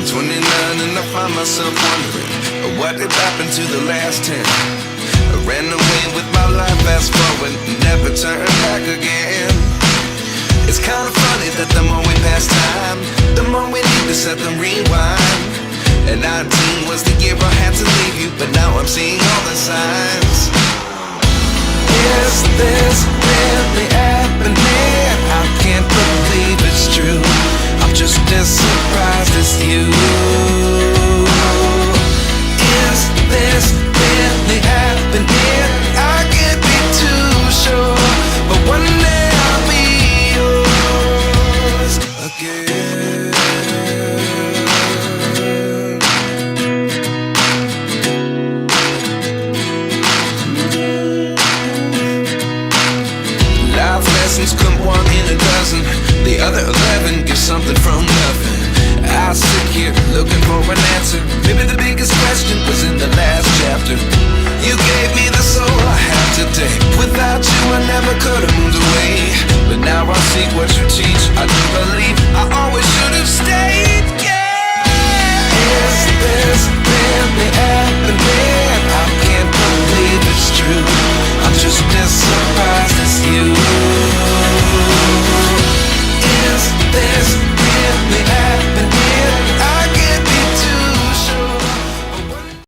29 and I find myself wondering what did happen to the last 10. I ran away with my life, fast forward, never turn back again. It's kind of funny that the more we pass time, the more we need to set the rewind. And 19 was the year I had to leave you, but now I'm seeing all the signs. Is this really happening? I can't believe it's true. I'm just as surprised as you. Is this really happening? I can't be too sure, but one day I'll be yours again. Life lessons come one in a dozen. The other 11 give something from nothing. I sit here looking for an answer. Maybe the biggest question was in the last chapter. You gave me the soul I have today. Without you I never could have moved away. But now I see what you teach. I do believe I always should have stayed.